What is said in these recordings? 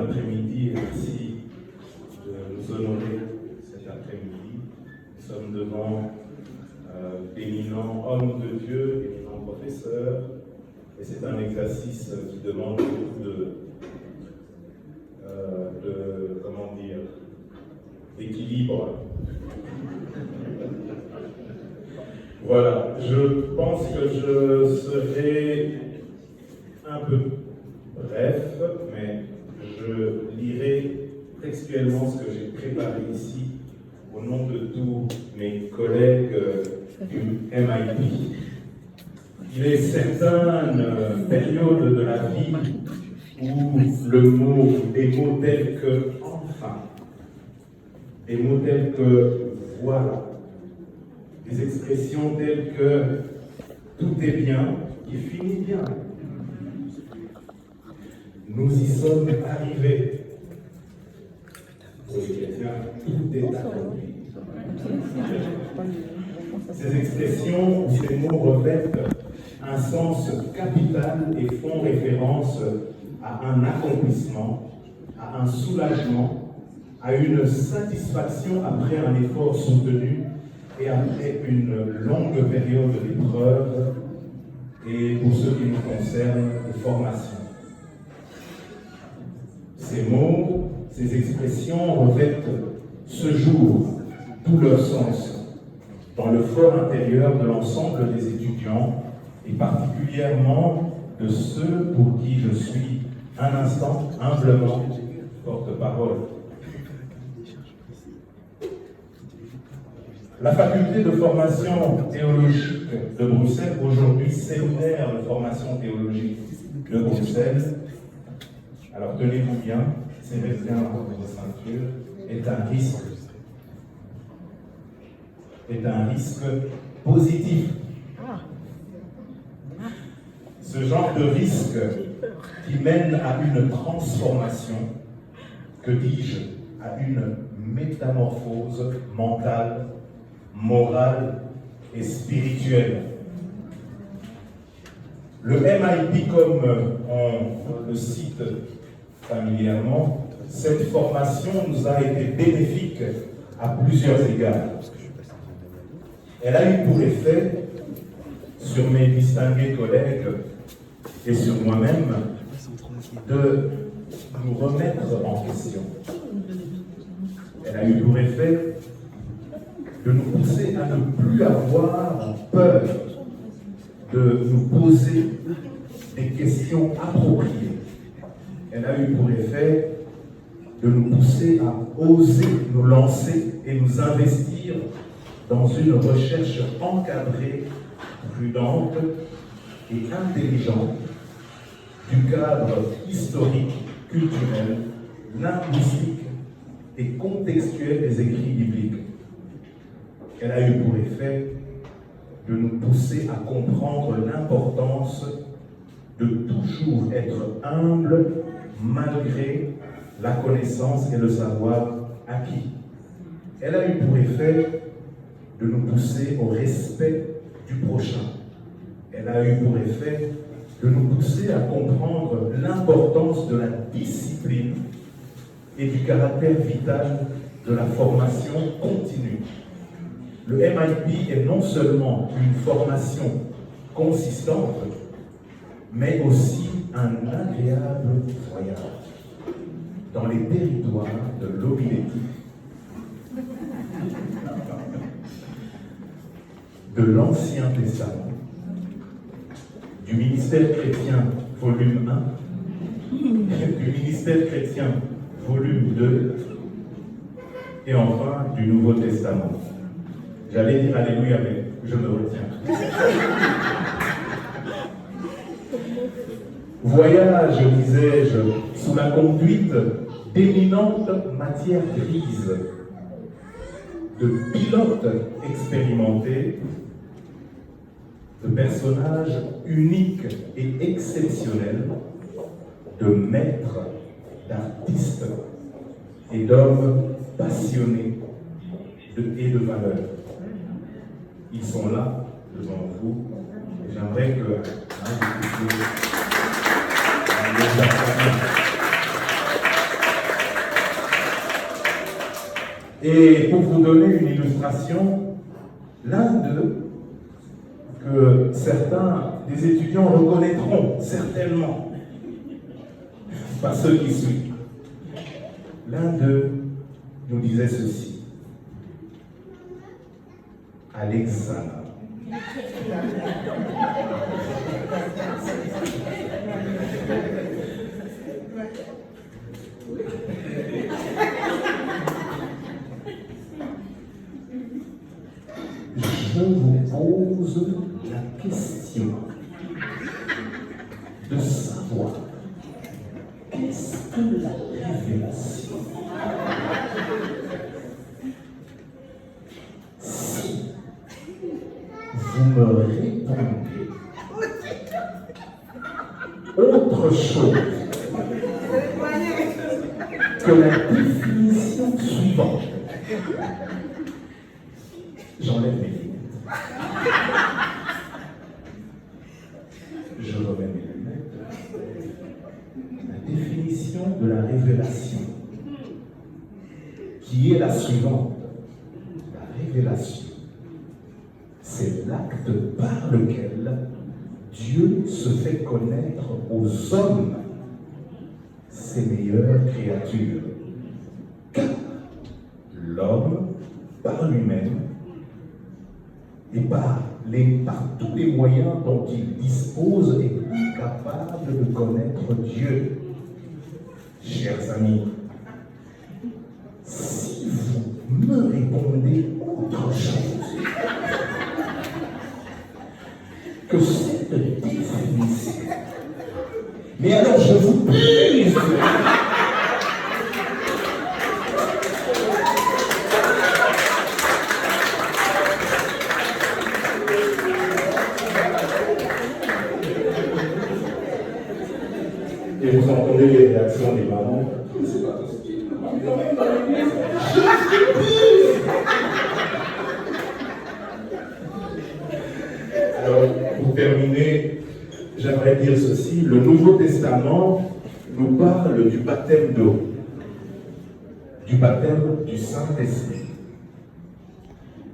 après-midi et merci de nous honorer cet après-midi. Nous sommes devant d'éminents hommes de Dieu, d'éminents professeurs, et c'est un exercice qui demande beaucoup d'équilibre. Voilà, je pense que je serai un peu bref, mais je lirai textuellement ce que j'ai préparé ici au nom de tous mes collègues du MIT. Il est certaines périodes de la vie où des mots tels que enfin, des mots tels que voilà, des expressions telles que tout est bien, qui finit bien. Nous y sommes arrivés. Pour les chrétiens, tout est accompli. Ces expressions ou ces mots revêtent un sens capital et font référence à un accomplissement, à un soulagement, à une satisfaction après un effort soutenu et après une longue période d'épreuve et pour ce qui nous concerne, de formation. Ces mots, ces expressions revêtent ce jour tout leur sens dans le fort intérieur de l'ensemble des étudiants et particulièrement de ceux pour qui je suis un instant humblement porte-parole. La faculté de formation théologique de Bruxelles, aujourd'hui séminaire de formation théologique de Bruxelles, alors tenez-vous bien, serrez bien votre ceinture, est un risque positif. Ce genre de risque qui mène à une transformation, que dis-je, à une métamorphose mentale, morale et spirituelle. Le MIT, comme on le cite familièrement, cette formation nous a été bénéfique à plusieurs égards. Elle a eu pour effet, sur mes distingués collègues et sur moi-même, de nous remettre en question. Elle a eu pour effet de nous pousser à ne plus avoir peur de nous poser des questions appropriées. Elle a eu pour effet de nous pousser à oser nous lancer et nous investir dans une recherche encadrée, prudente et intelligente du cadre historique, culturel, linguistique et contextuel des écrits bibliques. Elle a eu pour effet de nous pousser à comprendre l'importance de toujours être humble malgré la connaissance et le savoir acquis. Elle a eu pour effet de nous pousser au respect du prochain. Elle a eu pour effet de nous pousser à comprendre l'importance de la discipline et du caractère vital de la formation continue. Le MIT est non seulement une formation consistante, mais aussi un agréable voyage dans les territoires de l'homilétique, de l'Ancien Testament, du ministère chrétien volume 1, du ministère chrétien volume 2, et enfin du Nouveau Testament. J'allais dire Alléluia, mais je me retiens. Voyage, disais-je, sous la conduite d'éminentes matières grises, de pilotes expérimentés, de personnages uniques et exceptionnels, de maîtres, d'artistes et d'hommes passionnés et de valeurs. Ils sont là, devant vous, et j'aimerais que vous puissiez les applaudir. Et pour vous donner une illustration, l'un d'eux, que certains des étudiants reconnaîtront certainement, pas ceux qui suivent, l'un d'eux nous disait ceci: à l'examen, je vous pose la question de savoir qu'est-ce que la révélation. Si vous me répondez autre chose que la définition suivante, j'enlève mes lunettes. Je remets mes lunettes. La définition de la révélation, qui est la suivante. La révélation, c'est l'acte par lequel Dieu se fait connaître aux hommes, ses meilleures créatures. Car l'homme, par lui-même, et par tous les moyens dont il dispose, est incapable de connaître Dieu. Chers amis, si vous me répondez autre chose que cette définition, mais alors je vous prie, et vous entendez les réactions des mamans. C'est pas possible. Alors, pour terminer, j'aimerais dire ceci. Le Nouveau Testament nous parle du baptême d'eau, du baptême du Saint-Esprit.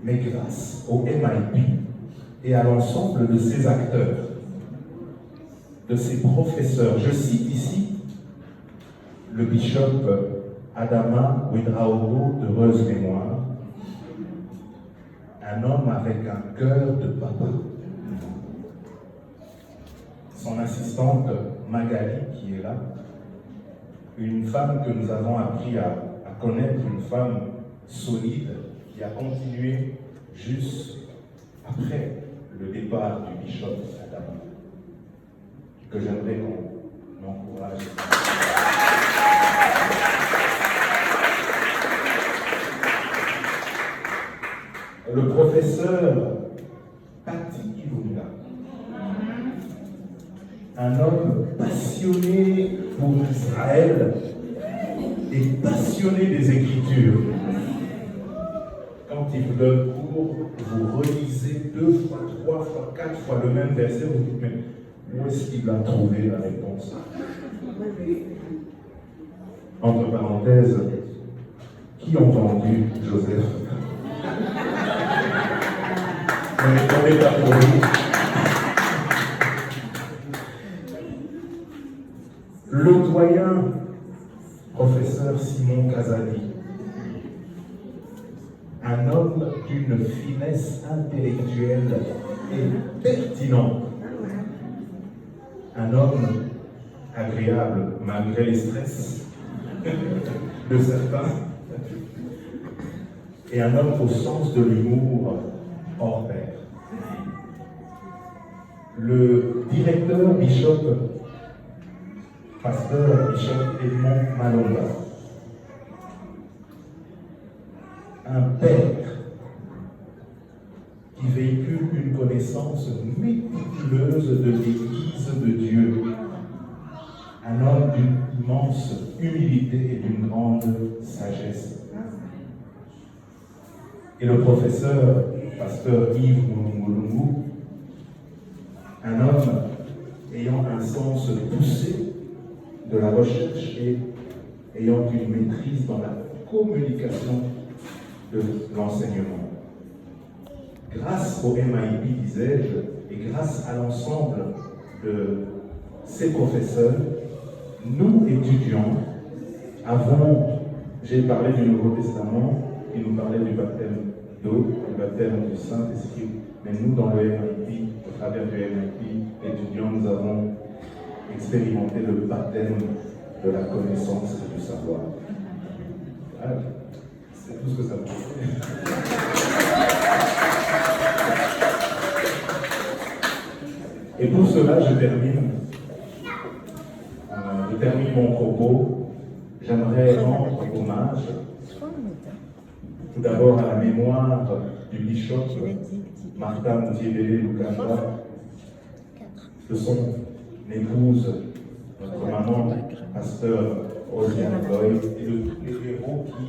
Mais grâce au MIP et à l'ensemble de ses acteurs, de ses professeurs, je cite ici le bishop Adama Ouedraogo, d'heureuse mémoire, un homme avec un cœur de papa. Son assistante Magali, qui est là, une femme que nous avons appris à connaître, une femme solide, qui a continué juste après le départ du bishop Adama, que j'aimerais qu'on encourage. Le professeur Pati Ilunga, un homme passionné pour Israël et passionné des Écritures. Quand il vous donne cours, vous relisez 2 fois, 3 fois, 4 fois le même verset, vous dites, mais où est-ce qu'il a trouvé la réponse? Entre parenthèses, qui ont vendu Joseph? Ne répondez pas pour vous. Le doyen professeur Simon Casali, un homme d'une finesse intellectuelle et pertinente, un homme agréable malgré les stress de certains, et un homme au sens de l'humour hors pair. Le directeur bishop, pasteur bishop Edmond Malonga, un père qui véhicule une connaissance méticuleuse de l'Église de Dieu, un homme d'une immense humilité et d'une grande sagesse. Et le professeur, pasteur Yves Mulungu, un homme ayant un sens poussé de la recherche et ayant une maîtrise dans la communication de l'enseignement. Grâce au MIP, disais-je, et grâce à l'ensemble de ces professeurs, nous, étudiants, j'ai parlé du Nouveau Testament, qui nous parlait du baptême d'eau, du baptême du Saint-Esprit, mais nous, dans le MIP, au travers du MIP, étudiants, nous avons expérimenté le baptême de la connaissance et du savoir. Ah, c'est tout ce que ça veut dire. Et pour cela, je termine mon propos. J'aimerais rendre hommage tout d'abord à la mémoire du bishop Martha Moutier-Bélé-Lukanda, de son épouse, notre maman, pasteur Rosiane Boy, et de tous les héros qui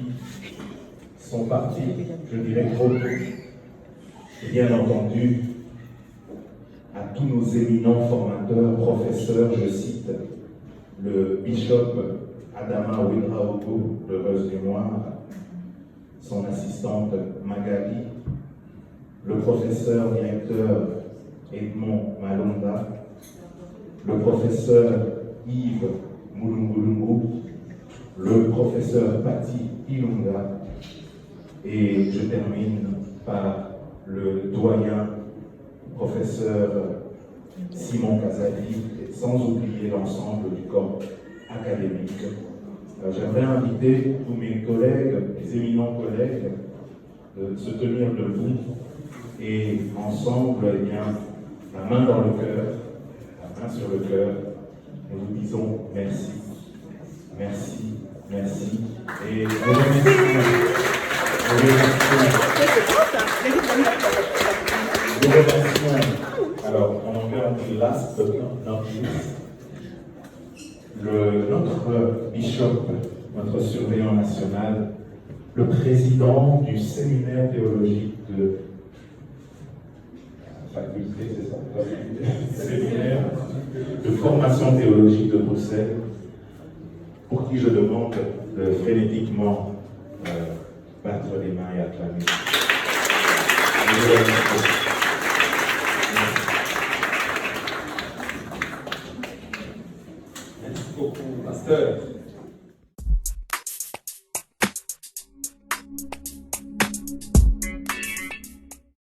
sont partis, je dirais trop tôt. Et bien entendu, à tous nos éminents formateurs, professeurs, je cite le bishop Adama Ouedraogo de Rose-Mémoire, son assistante Magali, le professeur directeur Edmond Malonda, le professeur Yves Moulungulungu, le professeur Patti Ilunga, et je termine par le doyen professeur Simon Kazali, et sans oublier l'ensemble du corps académique. J'aimerais inviter tous mes collègues, mes éminents collègues, de se tenir debout et ensemble, eh bien, la main dans le cœur, la main sur le cœur, et nous disons merci, merci, merci, et nous remercions. Alors, en anglais, on dit last but not least, notre bishop, notre surveillant national, le président du séminaire théologique de faculté, c'est ça, séminaire de formation théologique de Bruxelles, pour qui je demande de frénétiquement battre les mains et acclamer. Merci beaucoup, pasteur.